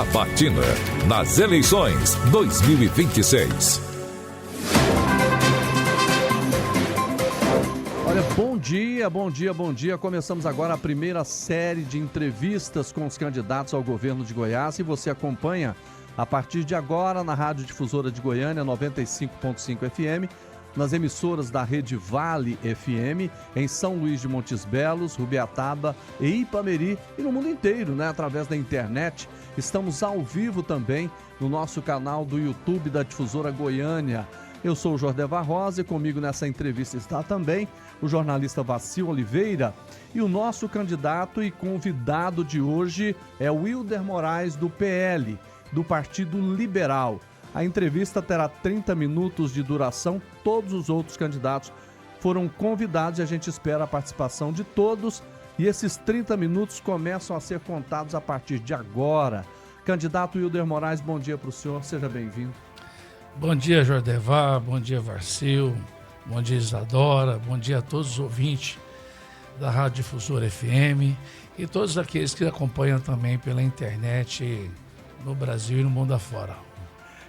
Sabatina, nas eleições 2026. Olha, bom dia, bom dia, bom dia. Começamos agora a primeira série de entrevistas com os candidatos ao governo de Goiás e você acompanha a partir de agora na Rádio Difusora de Goiânia 95.5 FM, nas emissoras da Rede Vale FM, em São Luís de Montes Belos, Rubiataba e Ipameri e no mundo inteiro, né, através da internet. Estamos ao vivo também no nosso canal do YouTube da Difusora Goiânia. Eu sou o Jordevar Rosa e comigo nessa entrevista está também o jornalista Vacil Oliveira e o nosso candidato e convidado de hoje é o Wilder Moraes, do PL, do Partido Liberal. A entrevista terá 30 minutos de duração. Todos os outros candidatos foram convidados e a gente espera a participação de todos. E esses 30 minutos começam a ser contados a partir de agora. Candidato Wilder Moraes, bom dia para o senhor. Seja bem-vindo. Bom dia, Jordevar. Bom dia, Varcil. Bom dia, Isadora. Bom dia a todos os ouvintes da Rádio Difusora FM e todos aqueles que acompanham também pela internet no Brasil e no mundo afora.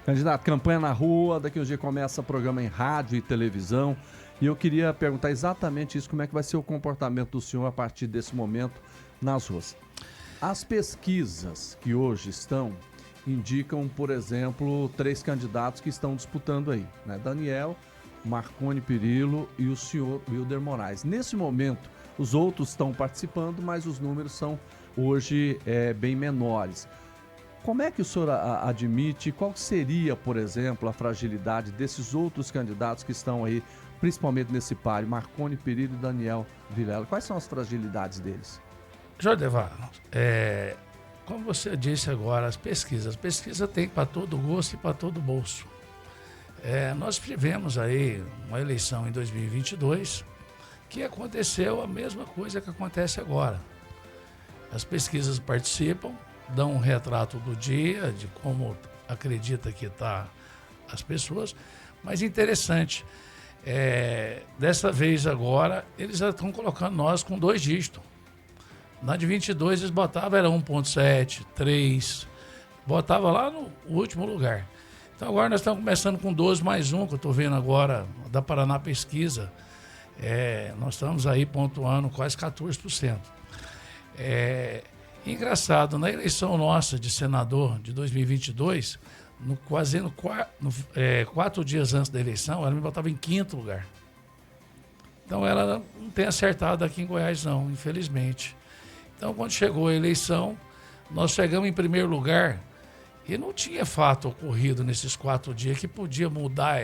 Candidato, campanha na rua, daqui a um dia começa programa em rádio e televisão. E eu queria perguntar exatamente isso, como é que vai ser o comportamento do senhor a partir desse momento nas ruas. As pesquisas que hoje estão indicam, por exemplo, 3 candidatos que estão disputando aí, né? Daniel, Marconi Perillo e o senhor Wilder Moraes. Nesse momento, os outros estão participando, mas os números são hoje bem menores. Como é que o senhor admite, qual seria, por exemplo, a fragilidade desses outros candidatos que estão aí, principalmente nesse páreo, Marconi Perillo e Daniel Vilela? Quais são as fragilidades deles? Jordevar, como você disse agora, as pesquisas tem para todo gosto e para todo bolso. Nós tivemos aí uma eleição em 2022 que aconteceu a mesma coisa que acontece agora. As pesquisas participam, dão um retrato do dia, de como acredita que está as pessoas, mas interessante, dessa vez agora, eles já estão colocando nós com 2 dígitos. Na de 22 eles botavam, era 1,7, 3, botava lá no último lugar. Então agora nós estamos começando com 12 mais 1, que eu estou vendo agora da Paraná Pesquisa. Nós estamos aí pontuando quase 14%. Engraçado, na eleição nossa de senador de 2022, quase 4 dias antes da eleição, ela me botava em 5º lugar. Então ela não tem acertado aqui em Goiás não, infelizmente. Então quando chegou a eleição, nós chegamos em 1º lugar e não tinha fato ocorrido nesses 4 dias que podia mudar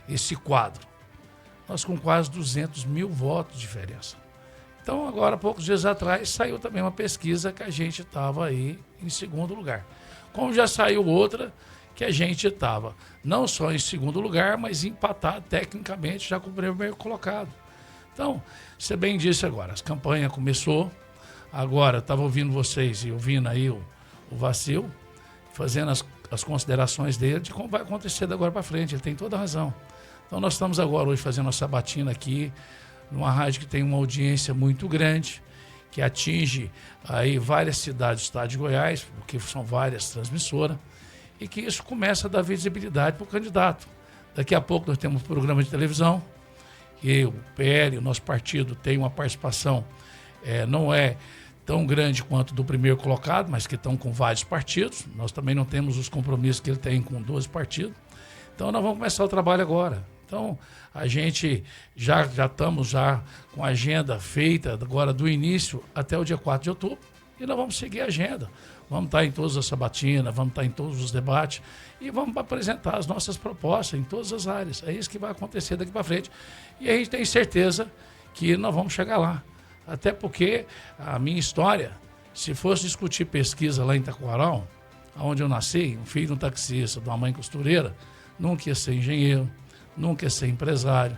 esse quadro. Nós com quase 200 mil votos de diferença. Então, agora, poucos dias atrás, saiu também uma pesquisa que a gente estava aí em 2º lugar. Como já saiu outra que a gente estava não só em 2º lugar, mas empatado tecnicamente já com o primeiro colocado. Então, você bem disse agora, a campanha começou, agora estava ouvindo vocês e ouvindo aí o Vacil, fazendo as considerações dele de como vai acontecer da agora para frente, ele tem toda a razão. Então, nós estamos agora hoje fazendo a sabatina aqui, numa rádio que tem uma audiência muito grande, que atinge aí várias cidades do estado de Goiás, porque são várias transmissoras, e que isso começa a dar visibilidade para o candidato. Daqui a pouco nós temos um programa de televisão, que o PL, o nosso partido, tem uma participação, não é tão grande quanto do primeiro colocado, mas que estão com vários partidos. Nós também não temos os compromissos que ele tem com 12 partidos. Então nós vamos começar o trabalho agora. Então, a gente já estamos com a agenda feita agora do início até o dia 4 de outubro e nós vamos seguir a agenda. Vamos estar em todas as sabatinas, vamos estar em todos os debates e vamos apresentar as nossas propostas em todas as áreas. É isso que vai acontecer daqui para frente. E a gente tem certeza que nós vamos chegar lá. Até porque a minha história, se fosse discutir pesquisa lá em Itacoarão, onde eu nasci, um filho de um taxista, de uma mãe costureira, nunca ia ser engenheiro, nunca ia ser empresário,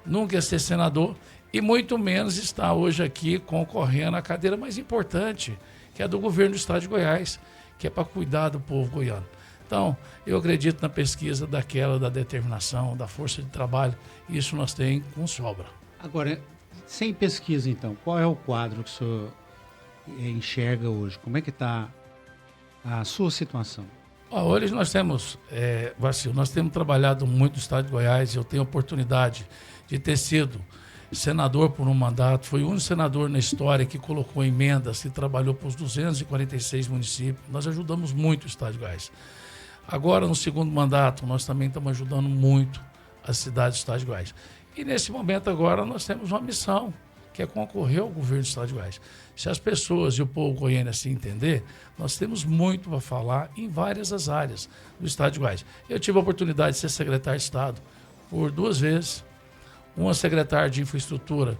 nunca ia ser senador e muito menos está hoje aqui concorrendo à cadeira mais importante, que é do governo do estado de Goiás, que é para cuidar do povo goiano. Então, eu acredito na pesquisa da determinação, da força de trabalho, e isso nós temos com sobra. Agora, sem pesquisa então, qual é o quadro que o senhor enxerga hoje? Como é que está a sua situação? Hoje nós temos, Vacil, nós temos trabalhado muito no estado de Goiás. Eu tenho a oportunidade de ter sido senador por um mandato. Foi o único senador na história que colocou emendas e trabalhou para os 246 municípios. Nós ajudamos muito o estado de Goiás. Agora, no segundo mandato, nós também estamos ajudando muito as cidades do estado de Goiás. E nesse momento agora nós temos uma missão, que é concorrer ao governo do estado de Goiás. Se as pessoas e o povo goiano assim entender, nós temos muito para falar em várias das áreas do estado de Goiás. Eu tive a oportunidade de ser secretário de Estado por 2 vezes. Uma secretária de infraestrutura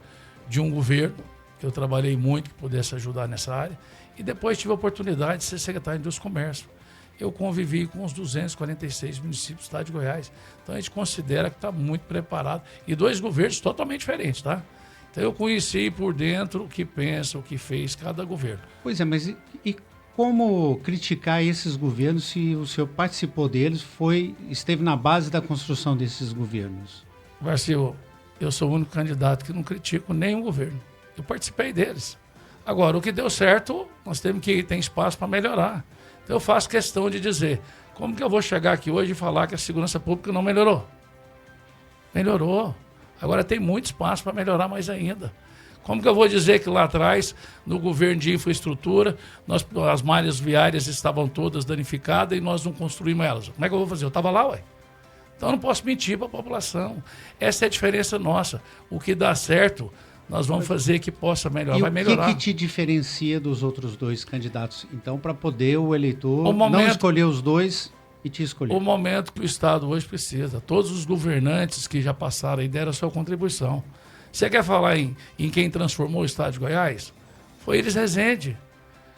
de um governo, que eu trabalhei muito, que pudesse ajudar nessa área. E depois tive a oportunidade de ser secretário de Indústria e Comércio. Eu convivi com os 246 municípios do estado de Goiás. Então a gente considera que está muito preparado. E 2 governos totalmente diferentes, tá? Então eu conheci por dentro o que pensa, o que fez cada governo. Pois é, mas e como criticar esses governos se o senhor participou deles, esteve na base da construção desses governos? Marcio, eu sou o único candidato que não critico nenhum governo. Eu participei deles. Agora, o que deu certo, nós temos que ter espaço para melhorar. Então eu faço questão de dizer, como que eu vou chegar aqui hoje e falar que a segurança pública não melhorou? Melhorou. Agora tem muito espaço para melhorar mais ainda. Como que eu vou dizer que lá atrás, no governo de infraestrutura, as malhas viárias estavam todas danificadas e nós não construímos elas? Como é que eu vou fazer? Eu estava lá, ué. Então eu não posso mentir para a população. Essa é a diferença nossa. O que dá certo, nós vamos fazer que possa melhorar. Vai melhorar. E o que te diferencia dos outros 2 candidatos, então, para poder o eleitor não escolher os 2 e te escolher? O momento que o Estado hoje precisa. Todos os governantes que já passaram aí deram a sua contribuição. Você quer falar em quem transformou o Estado de Goiás? Foi Iris Rezende.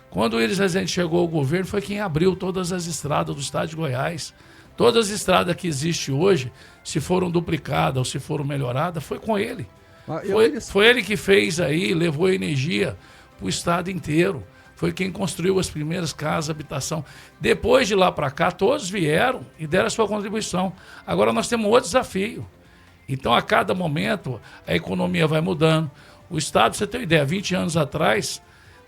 Quando o Iris Rezende chegou ao governo, foi quem abriu todas as estradas do Estado de Goiás. Todas as estradas que existem hoje, se foram duplicadas ou se foram melhoradas, foi com ele. Foi ele que fez aí, levou energia para o estado inteiro. Foi quem construiu as primeiras casas, habitação. Depois de lá para cá, todos vieram e deram a sua contribuição. Agora nós temos outro desafio. Então, a cada momento, a economia vai mudando. O estado, pra você ter uma ideia, 20 anos atrás,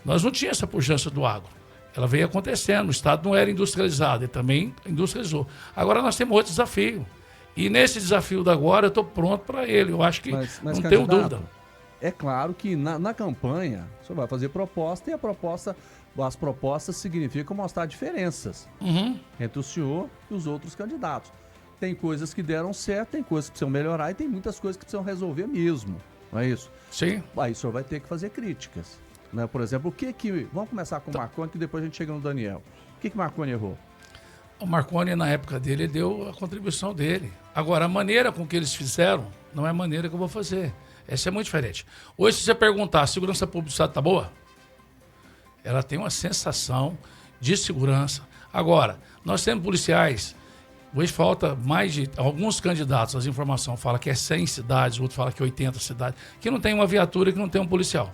nós não tínhamos essa pujança do agro. Ela veio acontecendo, o estado não era industrializado, ele também industrializou. Agora nós temos outro desafio. E nesse desafio da agora, eu estou pronto para ele. Eu acho que não tenho dúvida. É claro que na campanha, o senhor vai fazer proposta e as propostas significam mostrar diferenças entre o senhor e os outros candidatos. Tem coisas que deram certo, tem coisas que precisam melhorar e tem muitas coisas que precisam resolver mesmo. Não é isso? Sim. Aí o senhor vai ter que fazer críticas. Né? Por exemplo, vamos começar com o Marconi, que depois a gente chega no Daniel. O que Marconi errou? O Marconi, na época dele, deu a contribuição dele. Agora, a maneira com que eles fizeram não é a maneira que eu vou fazer. Essa é muito diferente. Hoje, se você perguntar, a segurança pública do estado está boa? Ela tem uma sensação de segurança. Agora, nós temos policiais. Hoje falta mais de... Alguns candidatos, as informações falam que é 100 cidades, outros falam que é 80 cidades, que não tem uma viatura, que não tem um policial.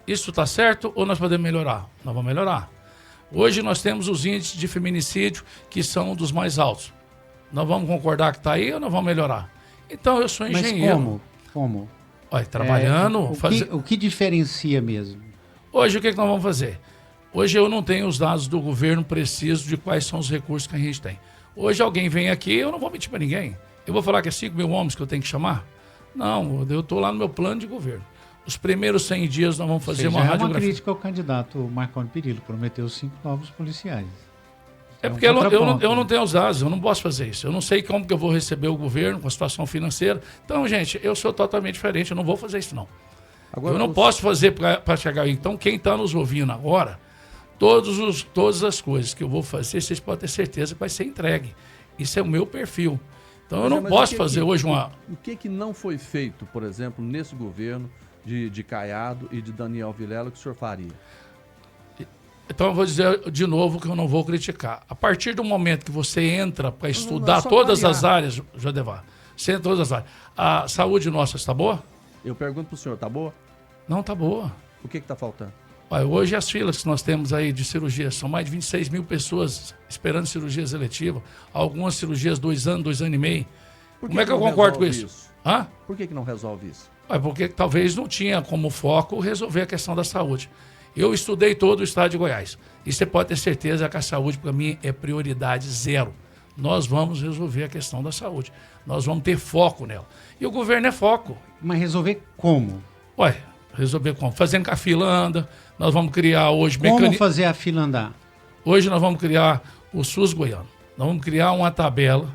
Isso está certo ou nós podemos melhorar? Nós vamos melhorar. Hoje nós temos os índices de feminicídio que são dos mais altos. Nós vamos concordar que está aí ou nós vamos melhorar? Então eu sou engenheiro. Mas como? Olha, trabalhando... O que diferencia mesmo? Hoje o que nós vamos fazer? Hoje eu não tenho os dados do governo precisos de quais são os recursos que a gente tem. Hoje alguém vem aqui, eu não vou mentir para ninguém. Eu vou falar que é 5 mil homens que eu tenho que chamar? Não, eu estou lá no meu plano de governo. Os primeiros 100 dias nós vamos fazer uma radiografia. É uma crítica ao candidato Marconi Perillo, prometeu 5 novos policiais. É porque eu não tenho os dados, eu não posso fazer isso. Eu não sei como que eu vou receber o governo com a situação financeira. Então, gente, eu sou totalmente diferente, eu não vou fazer isso não. Agora, eu não posso fazer para chegar aí. Então, quem está nos ouvindo agora, todas as coisas que eu vou fazer, vocês podem ter certeza que vai ser entregue. Isso é o meu perfil. Então, eu não posso fazer hoje uma... O que não foi feito, por exemplo, nesse governo de Caiado e de Daniel Vilela que o senhor faria? Então, eu vou dizer de novo que eu não vou criticar. A partir do momento que você entra para estudar todas as áreas, Jodevar, você entra em todas as áreas. A saúde nossa está boa? Eu pergunto para o senhor, está boa? Não está boa. O que está faltando? Olha, hoje as filas que nós temos aí de cirurgia, são mais de 26 mil pessoas esperando cirurgias eletivas. Algumas cirurgias 2 anos, 2 anos e meio. Como é que eu concordo com isso? Hã? Por que não resolve isso? Porque talvez não tinha como foco resolver a questão da saúde. Eu estudei todo o estado de Goiás. E você pode ter certeza que a saúde, para mim, é prioridade zero. Nós vamos resolver a questão da saúde. Nós vamos ter foco nela. E o governo é foco. Mas resolver como? Ué, resolver como? Fazendo que a fila anda. Nós vamos criar hoje... Como fazer a fila andar? Hoje nós vamos criar o SUS goiano. Nós vamos criar uma tabela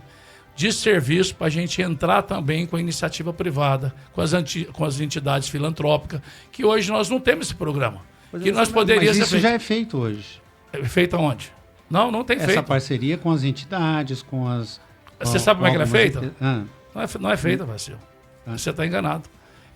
de serviço para a gente entrar também com a iniciativa privada, com as entidades filantrópicas, que hoje nós não temos esse programa. Que nós poderíamos... Mas isso já é feito hoje. É feito aonde? Não tem feito. Essa parceria com as entidades, com as... Você sabe como é que ela é feita? Ah. Não é feita, Vacil. Você está enganado.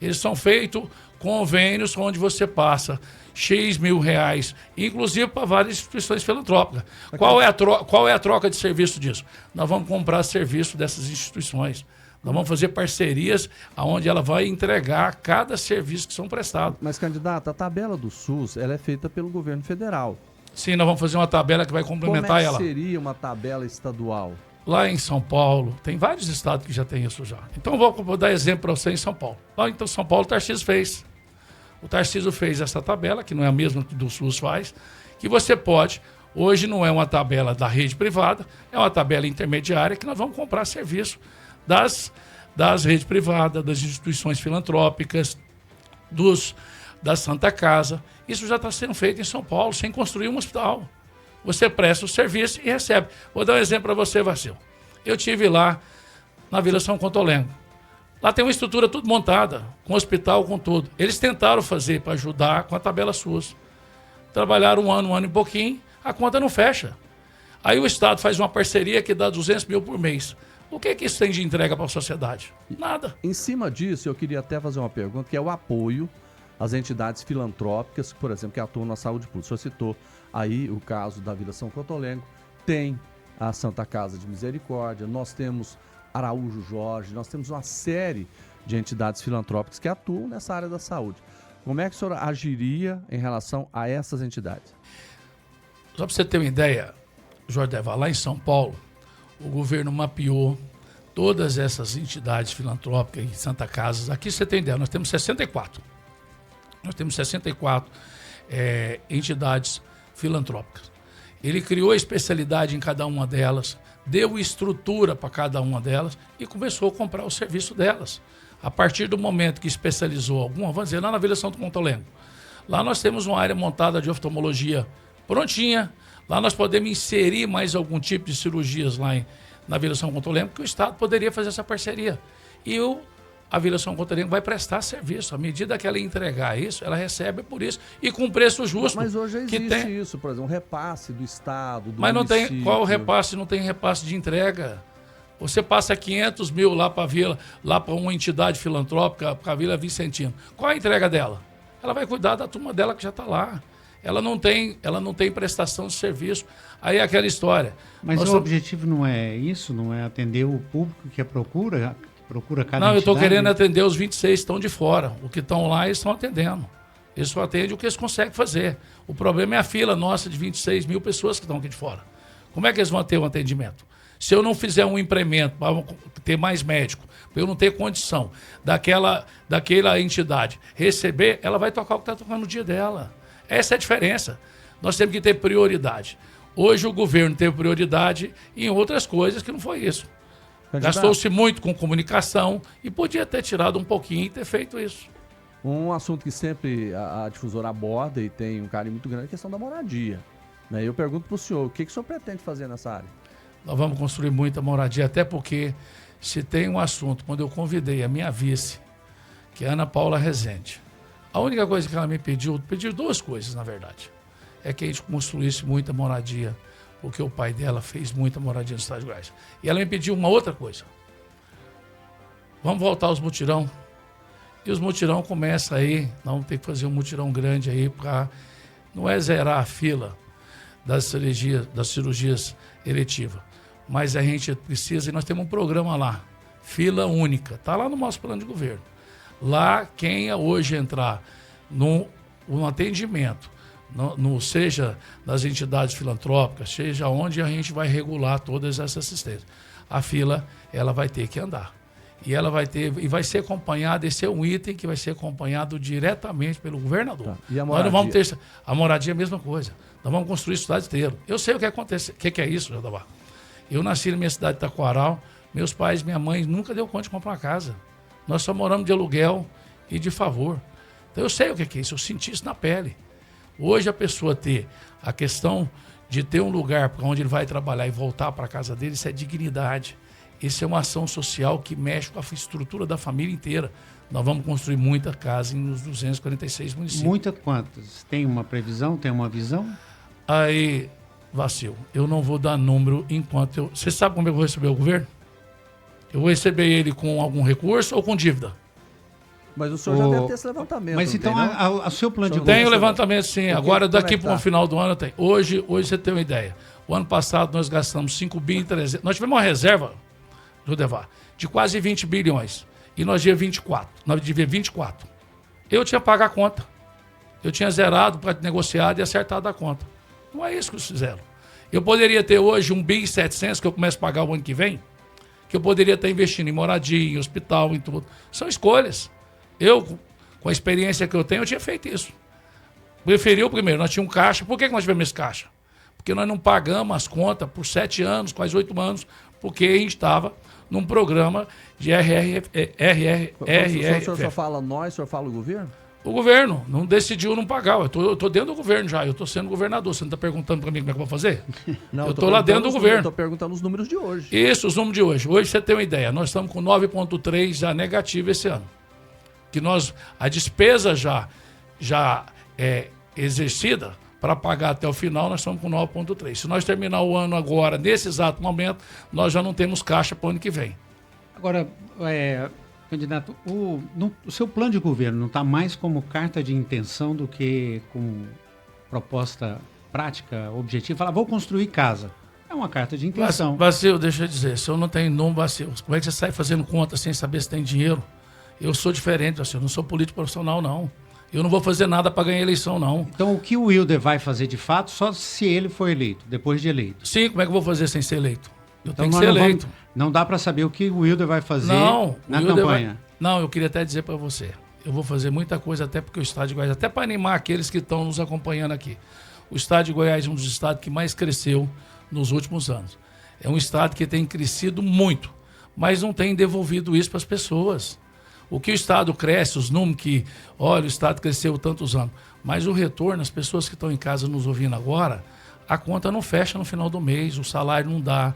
Eles são feitos convênios onde você passa X mil reais, inclusive para várias instituições filantrópicas. Qual é a troca de serviço disso? Nós vamos comprar serviço dessas instituições. Nós vamos fazer parcerias onde ela vai entregar cada serviço que são prestados. Mas, candidato, a tabela do SUS ela é feita pelo governo federal. Sim, nós vamos fazer uma tabela que vai complementar ela. Como seria uma tabela estadual? Lá em São Paulo, tem vários estados que já tem isso já. Então, vou dar exemplo para você em São Paulo. Lá em São Paulo, o Tarcísio fez. O Tarcísio fez essa tabela, que não é a mesma que do SUS faz, que você pode, hoje não é uma tabela da rede privada, é uma tabela intermediária que nós vamos comprar serviço das redes privadas, das instituições filantrópicas, da Santa Casa. Isso já está sendo feito em São Paulo, sem construir um hospital. Você presta o serviço e recebe. Vou dar um exemplo para você, Vacil. Eu estive lá na Vila São Contolengo. Lá tem uma estrutura tudo montada, com hospital, com tudo. Eles tentaram fazer para ajudar com a tabela SUS. Trabalharam um ano e pouquinho, a conta não fecha. Aí o Estado faz uma parceria que dá 200 mil por mês. O que isso tem de entrega para a sociedade? Nada. Em cima disso, eu queria até fazer uma pergunta, que é o apoio às entidades filantrópicas, por exemplo, que atuam na saúde pública. O senhor citou aí o caso da Vila São Contolengo, tem a Santa Casa de Misericórdia, nós temos Araújo Jorge, nós temos uma série de entidades filantrópicas que atuam nessa área da saúde. Como é que o senhor agiria em relação a essas entidades? Só para você ter uma ideia, Jordeva, lá em São Paulo, o governo mapeou todas essas entidades filantrópicas em Santa Casa. Aqui você tem ideia, nós temos 64. Nós temos 64 entidades filantrópicas. Ele criou a especialidade em cada uma delas, deu estrutura para cada uma delas e começou a comprar o serviço delas. A partir do momento que especializou alguma, vamos dizer, lá na Vila São Contolengo, lá nós temos uma área montada de oftalmologia prontinha, lá nós podemos inserir mais algum tipo de cirurgias lá na Vila São Contolengo, que o Estado poderia fazer essa parceria. E a Vila São Contolengo vai prestar serviço. À medida que ela entregar isso, ela recebe por isso e com preço justo. Mas hoje existe isso, por exemplo, um repasse do Estado, do Mas não município. tem, qual repasse? Não tem repasse de entrega. Você passa 500 mil lá para a Vila, lá para uma entidade filantrópica, para a Vila Vicentino. Qual a entrega dela? Ela vai cuidar da turma dela que já está lá. Ela não tem prestação de serviço. Aí é aquela história. Mas o objetivo não é isso? Não é atender o público que procura cada Não, eu estou entidade? querendo atender os 26 que estão de fora. O que estão lá, eles estão atendendo. Eles só atendem o que eles conseguem fazer. O problema é a fila nossa de 26 mil pessoas que estão aqui de fora. Como é que eles vão ter um atendimento? Se eu não fizer um implemento para ter mais médico, para eu não ter condição daquela entidade receber, ela vai tocar o que está tocando no dia dela. Essa é a diferença. Nós temos que ter prioridade. Hoje o governo teve prioridade em outras coisas que não foi isso. Gastou-se muito com comunicação e podia ter tirado um pouquinho e ter feito isso. Um assunto que sempre a difusora aborda e tem um carinho muito grande é a questão da moradia. Né? Eu pergunto para o senhor, o que o senhor pretende fazer nessa área? Nós vamos construir muita moradia, até porque se tem um assunto, quando eu convidei a minha vice, que é Ana Paula Rezende, a única coisa que ela me pediu duas coisas, na verdade, é que a gente construísse muita moradia, porque o pai dela fez muita moradia no estado de Goiás. E ela me pediu uma outra coisa. Vamos voltar aos mutirão. E os mutirão começam aí, nós vamos ter que fazer um mutirão grande aí para não é zerar a fila das cirurgias eletivas. Mas a gente precisa, e nós temos um programa lá, fila única, está lá no nosso plano de governo. Lá, quem hoje entrar no atendimento, seja nas entidades filantrópicas, seja onde a gente vai regular todas essas assistências, a fila ela vai ter que andar. E ela vai ter, e vai ser acompanhado, esse é um item que vai ser acompanhado diretamente pelo governador. Tá. E a Nós não moradia? vamos ter, a moradia é a mesma coisa. Nós vamos construir cidade inteira. Eu sei o que acontece, o que é isso, Jodabá. Eu nasci na minha cidade de Taquaral, meus pais, minha mãe nunca deu conta de comprar uma casa. Nós só moramos de aluguel e de favor. Então eu sei o que é isso, eu senti isso na pele. Hoje a pessoa ter a questão de ter um lugar onde ele vai trabalhar e voltar para a casa dele, isso é dignidade. Isso é uma ação social que mexe com a estrutura da família inteira. Nós vamos construir muita casa nos 246 municípios. Muita quantas? Tem uma previsão, tem uma visão? Aí, Vacil, eu não vou dar número enquanto eu... Você sabe como eu vou receber o governo? Eu vou receber ele com algum recurso ou com dívida? Mas o senhor já deve ter esse levantamento. Mas então, o seu plano de Tem governo... o levantamento, sim. Agora, daqui para o final do ano, tem. Hoje você tem uma ideia. O ano passado nós gastamos 5 bilhões e 300... Nós tivemos uma reserva, Judevar, de quase 20 bilhões. E nós devia 24. Nós devia 24. Eu tinha pago a conta. Eu tinha zerado para negociar e acertado a conta. Não é isso que eles fizeram. Eu poderia ter hoje 1 bilhão e 700 que eu começo a pagar o ano que vem, que eu poderia estar investindo em moradia, em hospital, em tudo. São escolhas. Eu, com a experiência que eu tenho, eu tinha feito isso. Preferiu primeiro, nós tínhamos um caixa. Por que nós tivemos esse caixa? Porque nós não pagamos as contas por 7 anos, quase 8 anos, porque a gente estava num programa de O senhor só fala nós, o senhor fala o governo? O governo não decidiu não pagar. Eu tô dentro do governo já, eu estou sendo governador. Você não está perguntando para mim como é que eu vou fazer? Não, eu estou lá dentro do governo. Estou perguntando os números de hoje. Isso, os números de hoje. Hoje você tem uma ideia, nós estamos com 9,3 já negativo esse ano. Que a despesa já é exercida para pagar até o final, nós estamos com 9,3. Se nós terminar o ano agora, nesse exato momento, nós já não temos caixa para o ano que vem. Agora, candidato, o seu plano de governo não está mais como carta de intenção do que com proposta prática, objetiva? Falar, vou construir casa. É uma carta de intenção. Vacil, deixa eu dizer, se eu não tenho nome, Vacil, como é que você sai fazendo conta sem saber se tem dinheiro? Eu sou diferente, Vacil, eu não sou político profissional, não. Eu não vou fazer nada para ganhar eleição, não. Então, o que o Wilder vai fazer de fato, só se ele for eleito, depois de eleito? Sim, como é que eu vou fazer sem ser eleito? Eu então, tenho que ser eleito. Não dá para saber o que o Wilder vai fazer na campanha. Não, eu queria até dizer para você. Eu vou fazer muita coisa até porque o Estado de Goiás, até para animar aqueles que estão nos acompanhando aqui. O Estado de Goiás é um dos estados que mais cresceu nos últimos anos. É um estado que tem crescido muito, mas não tem devolvido isso para as pessoas. O que o Estado cresce, os números que, olha, o Estado cresceu tantos anos, mas o retorno, as pessoas que estão em casa nos ouvindo agora, a conta não fecha no final do mês, o salário não dá,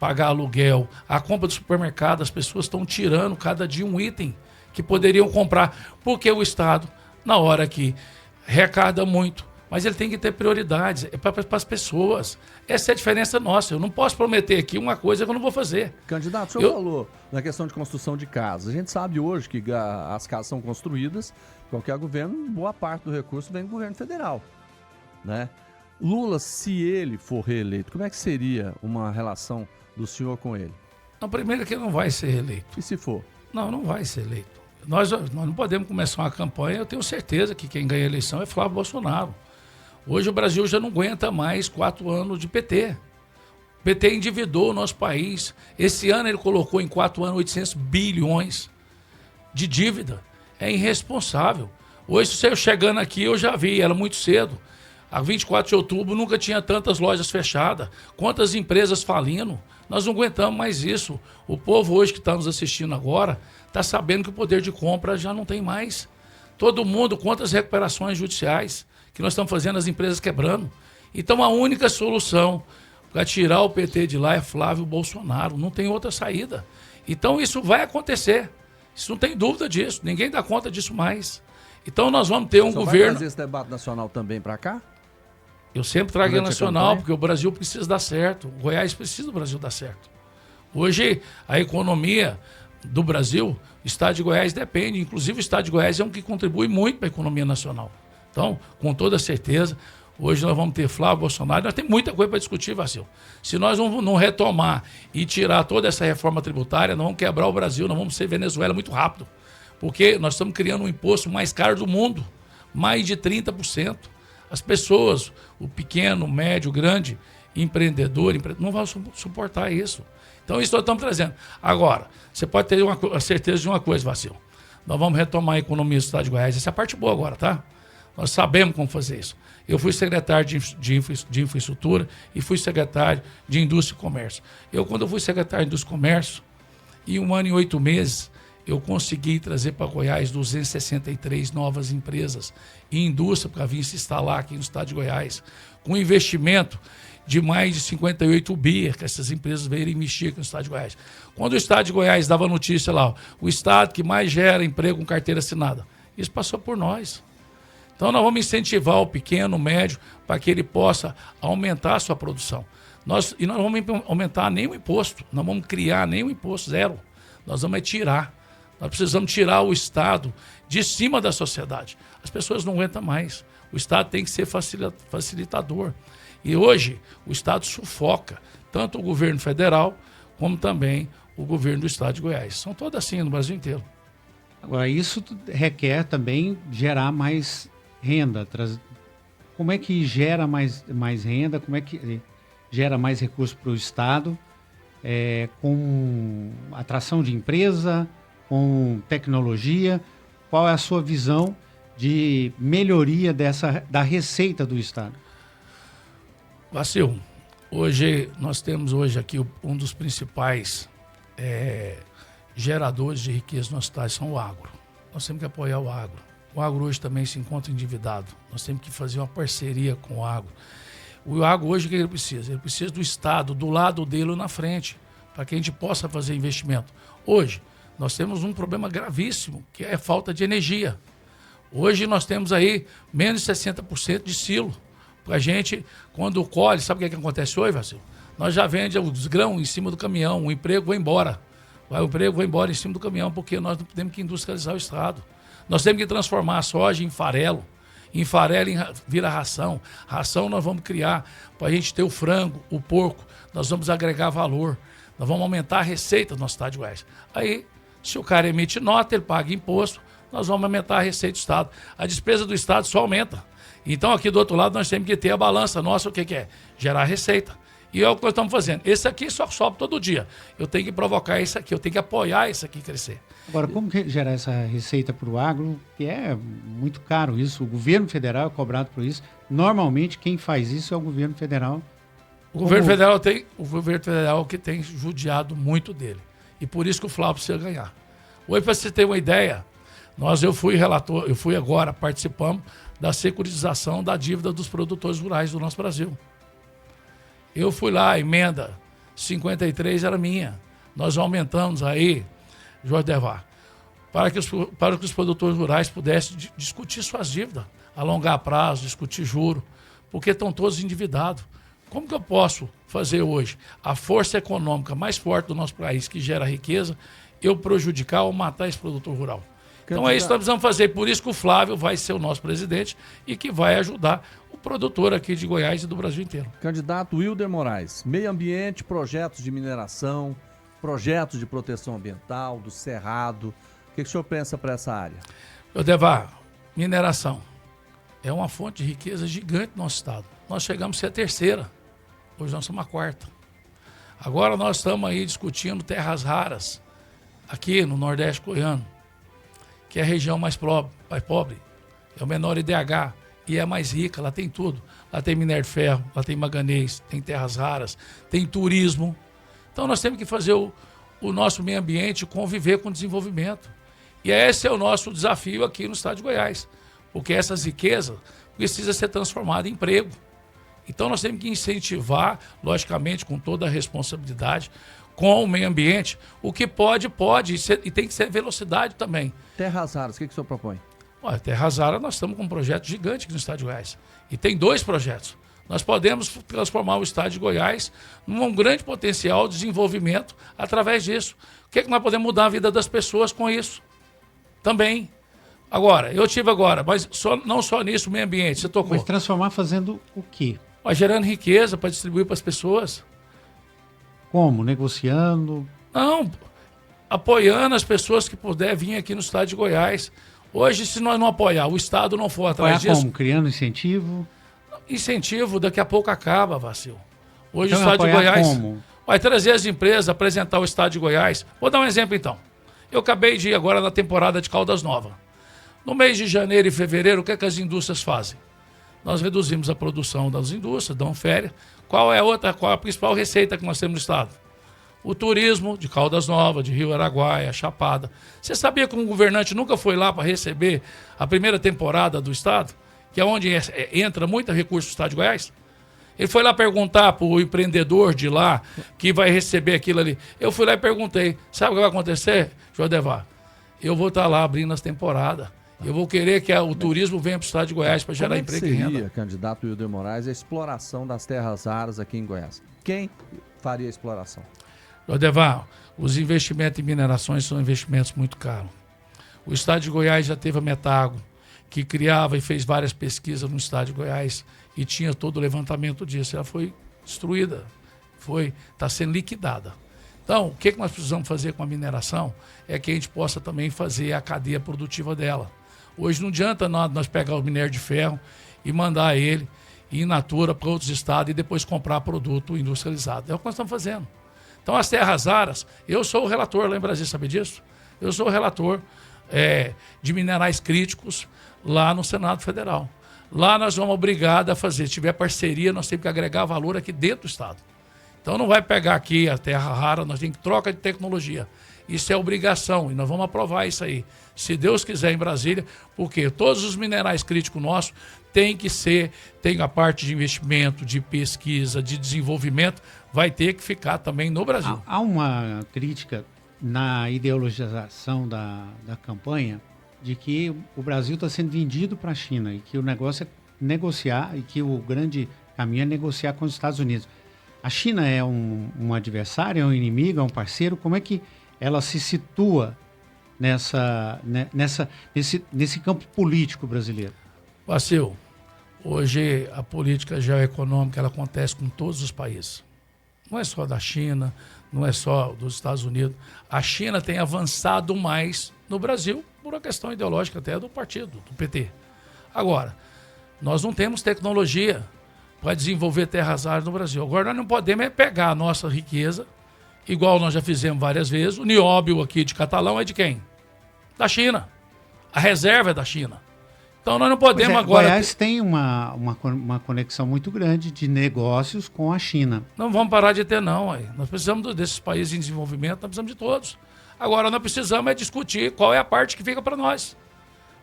pagar aluguel, a compra do supermercado, as pessoas estão tirando cada dia um item que poderiam comprar, porque o Estado, na hora que recarga muito, mas ele tem que ter prioridades, é para as pessoas. Essa é a diferença nossa. Eu não posso prometer aqui uma coisa que eu não vou fazer. Candidato, o senhor falou na questão de construção de casas. A gente sabe hoje que as casas são construídas, qualquer governo, boa parte do recurso vem do governo federal, né? Lula, se ele for reeleito, como é que seria uma relação do senhor com ele? Não, primeiro que ele não vai ser reeleito. E se for? Não, não vai ser eleito. Nós não podemos começar uma campanha, eu tenho certeza que quem ganha a eleição é Flávio Bolsonaro. Hoje o Brasil já não aguenta mais 4 anos de PT. O PT endividou o nosso país. Esse ano ele colocou em 4 anos 800 bilhões de dívida. É irresponsável. Hoje, se eu chegando aqui, eu já vi, era muito cedo. A 24 de outubro nunca tinha tantas lojas fechadas, quantas empresas falindo. Nós não aguentamos mais isso. O povo hoje que está nos assistindo agora está sabendo que o poder de compra já não tem mais. Todo mundo, quantas recuperações judiciais que nós estamos fazendo, as empresas quebrando. Então a única solução para tirar o PT de lá é Flávio Bolsonaro. Não tem outra saída. Então isso vai acontecer. Isso não tem dúvida disso. Ninguém dá conta disso mais. Então nós vamos ter um governo... Vai trazer esse debate nacional também para cá? Eu sempre trago ele nacional, porque o Brasil precisa dar certo. O Goiás precisa do Brasil dar certo. Hoje, a economia do Brasil, o Estado de Goiás depende. Inclusive, o Estado de Goiás é um que contribui muito para a economia nacional. Então, com toda certeza, hoje nós vamos ter Flávio Bolsonaro. Nós temos muita coisa para discutir, Vacil. Se nós não retomar e tirar toda essa reforma tributária, nós vamos quebrar o Brasil, nós vamos ser Venezuela muito rápido. Porque nós estamos criando um imposto mais caro do mundo, mais de 30%. As pessoas, o pequeno, o médio, o grande, empreendedor, não vai suportar isso. Então, isso nós estamos trazendo. Agora, você pode ter a certeza de uma coisa, Vacil. Nós vamos retomar a economia do Estado de Goiás. Essa é a parte boa agora, tá? Nós sabemos como fazer isso. Eu fui secretário de infraestrutura e fui secretário de indústria e comércio. Quando eu fui secretário de indústria e comércio, em 1 ano e 8 meses, eu consegui trazer para Goiás 263 novas empresas e indústria para vir se instalar aqui no Estado de Goiás, com investimento de mais de 58 bi, que essas empresas veio investir aqui no Estado de Goiás. Quando o Estado de Goiás dava notícia lá, o Estado que mais gera emprego com carteira assinada, isso passou por nós. Então, nós vamos incentivar o pequeno, o médio, para que ele possa aumentar a sua produção. E nós não vamos aumentar nenhum imposto, não vamos criar nenhum imposto, zero. Nós vamos tirar. Nós precisamos tirar o Estado de cima da sociedade. As pessoas não aguentam mais. O Estado tem que ser facilitador. E hoje, o Estado sufoca tanto o governo federal, como também o governo do Estado de Goiás. São todas assim no Brasil inteiro. Agora, isso requer também gerar mais renda. Como é que gera mais renda? Como é que gera mais recursos para o Estado? Com atração de empresa, com tecnologia? Qual é a sua visão de melhoria da receita do Estado? Vacil, nós temos aqui um dos principais geradores de riqueza no nosso estado, são o agro. Nós temos que apoiar o agro. O agro hoje também se encontra endividado. Nós temos que fazer uma parceria com o agro. O agro hoje, o que ele precisa? Ele precisa do Estado, do lado dele na frente, para que a gente possa fazer investimento. Hoje, nós temos um problema gravíssimo, que é a falta de energia. Hoje nós temos aí menos de 60% de silo. A gente, quando colhe, sabe o que acontece hoje, Vacil? Nós já vendemos os grãos em cima do caminhão, o emprego vai embora. O emprego vai embora em cima do caminhão, porque nós não temos que industrializar o Estado. Nós temos que transformar a soja em farelo. Em farelo vira ração. Ração nós vamos criar para a gente ter o frango, o porco. Nós vamos agregar valor. Nós vamos aumentar a receita do nosso Estado de Goiás. Aí, se o cara emite nota, ele paga imposto, nós vamos aumentar a receita do Estado. A despesa do Estado só aumenta. Então, aqui do outro lado, nós temos que ter a balança nossa, o que é? Gerar receita. E é o que nós estamos fazendo. Esse aqui só sobe todo dia. Eu tenho que provocar isso aqui, eu tenho que apoiar isso aqui crescer. Agora, como que gerar essa receita para o agro? Que é muito caro isso. O governo federal é cobrado por isso. Normalmente, quem faz isso é o governo federal. O governo federal que tem judiado muito dele. E por isso que o Flávio precisa ganhar. Hoje, para você ter uma ideia, eu fui agora, participamos da securitização da dívida dos produtores rurais do nosso Brasil. Eu fui lá, a emenda 53 era minha. Nós aumentamos aí, Jorge Devar, para que os produtores rurais pudessem discutir suas dívidas, alongar prazo, discutir juro, porque estão todos endividados. Como que eu posso fazer hoje a força econômica mais forte do nosso país, que gera riqueza, eu prejudicar ou matar esse produtor rural? Então é isso que nós precisamos fazer. Por isso que o Flávio vai ser o nosso presidente e que vai ajudar o produtor aqui de Goiás e do Brasil inteiro. Candidato Wilder Moraes, meio ambiente, projetos de mineração, projetos de proteção ambiental, do Cerrado. O que o senhor pensa para essa área? Devar, mineração é uma fonte de riqueza gigante no nosso estado. Nós chegamos a ser a terceira, hoje nós somos a quarta. Agora nós estamos aí discutindo terras raras aqui no Nordeste goiano, que é a região mais pobre, é o menor IDH e é mais rica, lá tem tudo. Lá tem minério de ferro, lá tem manganês, tem terras raras, tem turismo. Então nós temos que fazer o nosso meio ambiente conviver com o desenvolvimento. E esse é o nosso desafio aqui no estado de Goiás, porque essas riquezas precisam ser transformadas em emprego. Então nós temos que incentivar, logicamente, com toda a responsabilidade, com o meio ambiente, o que pode, e tem que ser velocidade também. Terras raras, o que o senhor propõe? Olha, terras raras, nós estamos com um projeto gigante aqui no estado de Goiás. E tem 2 projetos. Nós podemos transformar o estado de Goiás num grande potencial de desenvolvimento através disso. O que nós podemos mudar a vida das pessoas com isso? Também. Agora, mas não só nisso, o meio ambiente, você tocou. Mas transformar fazendo o quê? Gerando riqueza para distribuir para as pessoas. Como? Negociando? Não, apoiando as pessoas que puderem vir aqui no estado de Goiás. Hoje, se nós não apoiar, o Estado não for atrás disso... Como? Criando incentivo? Incentivo, daqui a pouco acaba, Vacil. Hoje Então, o Estado de apoiar Goiás como? vai trazer as empresas, apresentar o Estado de Goiás. Vou dar um exemplo, então. Eu acabei de ir agora na temporada de Caldas Novas. No mês de janeiro e fevereiro, o que as indústrias fazem? Nós reduzimos a produção das indústrias, dão férias. Qual é a principal receita que nós temos no Estado? O turismo de Caldas Novas, de Rio Araguaia, Chapada. Você sabia que um governante nunca foi lá para receber a primeira temporada do Estado? Que é onde entra muito recurso do Estado de Goiás? Ele foi lá perguntar para o empreendedor de lá que vai receber aquilo ali. Eu fui lá e perguntei, sabe o que vai acontecer, Jodevar? Eu vou estar lá abrindo as temporadas. Eu vou querer que o turismo venha para o Estado de Goiás para gerar emprego e renda. Seria, candidato Wilder Moraes, a exploração das terras raras aqui em Goiás? Quem faria a exploração? Jodevar, os investimentos em minerações são investimentos muito caros. O Estado de Goiás já teve a Metago, que criava e fez várias pesquisas no Estado de Goiás e tinha todo o levantamento disso. Ela foi destruída, está sendo liquidada. Então, o que nós precisamos fazer com a mineração é que a gente possa também fazer a cadeia produtiva dela. Hoje não adianta nós pegar o minério de ferro e mandar ele in natura para outros estados e depois comprar produto industrializado. É o que nós estamos fazendo. Então, as terras raras, eu sou o relator lá em Brasília, sabe disso? Eu sou o relator de minerais críticos lá no Senado Federal. Lá nós vamos obrigados a fazer. Se tiver parceria, nós temos que agregar valor aqui dentro do Estado. Então, não vai pegar aqui a terra rara, nós temos que troca de tecnologia. Isso é obrigação e nós vamos aprovar isso aí. Se Deus quiser em Brasília, porque todos os minerais críticos nossos tem a parte de investimento, de pesquisa, de desenvolvimento, vai ter que ficar também no Brasil. Há uma crítica na ideologização da campanha de que o Brasil está sendo vendido para a China e que o negócio é negociar e que o grande caminho é negociar com os Estados Unidos. A China é um adversário, é um inimigo, é um parceiro? Como é que ela se situa nesse campo político brasileiro? Vacil, hoje a política geoeconômica ela acontece com todos os países. Não é só da China, não é só dos Estados Unidos. A China tem avançado mais no Brasil por uma questão ideológica até do partido, do PT. Agora, nós não temos tecnologia para desenvolver terras raras no Brasil. Agora, nós não podemos pegar a nossa riqueza, igual nós já fizemos várias vezes. O nióbio aqui de Catalão é de quem? Da China. A reserva é da China. Então, nós não podemos agora... Goiás tem uma conexão muito grande de negócios com a China. Não vamos parar de ter, não. Aí. Nós precisamos desses países em desenvolvimento, nós precisamos de todos. Agora, nós precisamos discutir qual é a parte que fica para nós.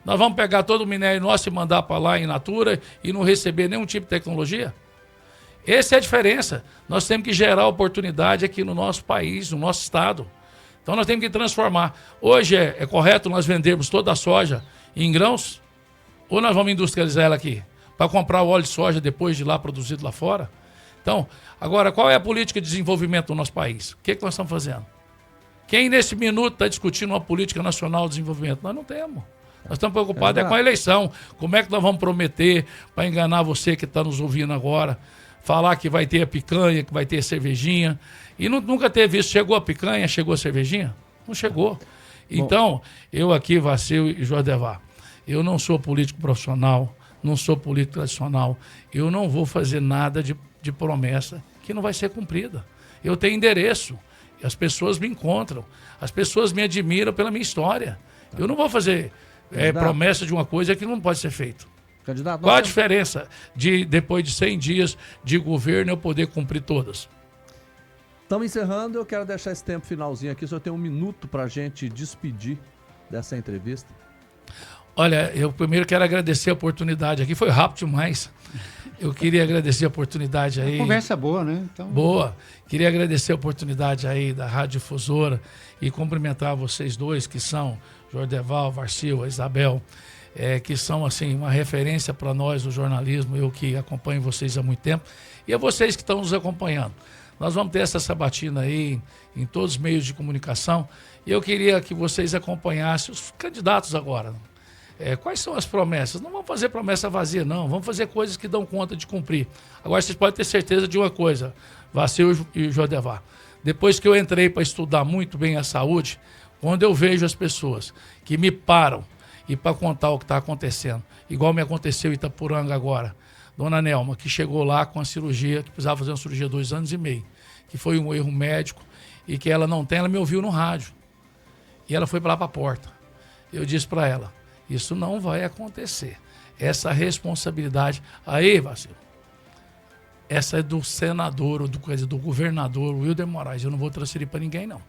Nós vamos pegar todo o minério nosso e mandar para lá in natura e não receber nenhum tipo de tecnologia? Essa é a diferença. Nós temos que gerar oportunidade aqui no nosso país, no nosso estado. Então nós temos que transformar. Hoje é correto nós vendermos toda a soja em grãos? Ou nós vamos industrializar ela aqui? Para comprar o óleo de soja depois de lá produzido lá fora? Então, agora, qual é a política de desenvolvimento do nosso país? O que nós estamos fazendo? Quem nesse minuto está discutindo uma política nacional de desenvolvimento? Nós não temos. Nós estamos preocupados com a eleição. Como é que nós vamos prometer para enganar você que está nos ouvindo agora? Falar que vai ter a picanha, que vai ter a cervejinha. E nunca teve isso. Chegou a picanha, chegou a cervejinha? Não chegou. Então, eu aqui, Vacil e Jodevar, eu não sou político profissional, não sou político tradicional. Eu não vou fazer nada de promessa que não vai ser cumprida. Eu tenho endereço. As pessoas me encontram. As pessoas me admiram pela minha história. Eu não vou fazer... promessa de uma coisa que não pode ser feito. Candidato, qual a diferença de depois de 100 dias de governo eu poder cumprir todas? Estamos encerrando, eu quero deixar esse tempo finalzinho aqui, só tem um minuto para a gente despedir dessa entrevista. Olha, eu primeiro quero agradecer a oportunidade aqui, foi rápido demais. Eu queria agradecer a oportunidade aí. Conversa boa, né? Então... Boa. Queria agradecer a oportunidade aí da Rádio Difusora e cumprimentar vocês dois que são Jordeval, Varcil, a Isabel, que são assim uma referência para nós do jornalismo, eu que acompanho vocês há muito tempo, e a vocês que estão nos acompanhando. Nós vamos ter essa sabatina aí em todos os meios de comunicação, e eu queria que vocês acompanhassem os candidatos agora. Quais são as promessas? Não vamos fazer promessa vazia, não. Vamos fazer coisas que dão conta de cumprir. Agora, vocês podem ter certeza de uma coisa, Vacil e Jodevar. Depois que eu entrei para estudar muito bem a saúde, quando eu vejo as pessoas que me param e para contar o que está acontecendo, igual me aconteceu em Itapuranga agora, Dona Nelma, que chegou lá com a cirurgia, que precisava fazer uma cirurgia 2 anos e meio, que foi um erro médico e que ela não tem, ela me ouviu no rádio. E ela foi lá para a porta. Eu disse para ela, isso não vai acontecer. Essa responsabilidade... Aí, Vacilo, essa é do senador ou do governador Wilder Moraes. Eu não vou transferir para ninguém, não.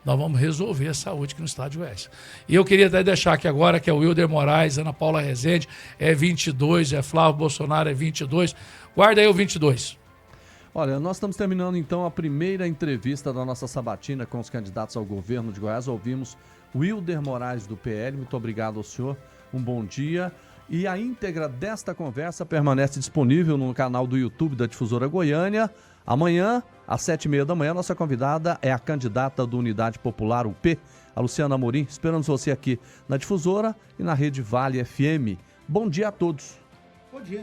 Nós vamos resolver a saúde aqui no Estado de Goiás. E eu queria até deixar aqui agora que é o Wilder Moraes, Ana Paula Rezende, é 22, é Flávio Bolsonaro, é 22. Guarda aí o 22. Olha, nós estamos terminando então a primeira entrevista da nossa sabatina com os candidatos ao governo de Goiás. Ouvimos Wilder Moraes do PL. Muito obrigado ao senhor. Um bom dia. E a íntegra desta conversa permanece disponível no canal do YouTube da Difusora Goiânia. Amanhã, às 7h30 da manhã, nossa convidada é a candidata do Unidade Popular, UP, a Luciana Amorim. Esperamos você aqui na Difusora e na Rede Vale FM. Bom dia a todos. Bom dia.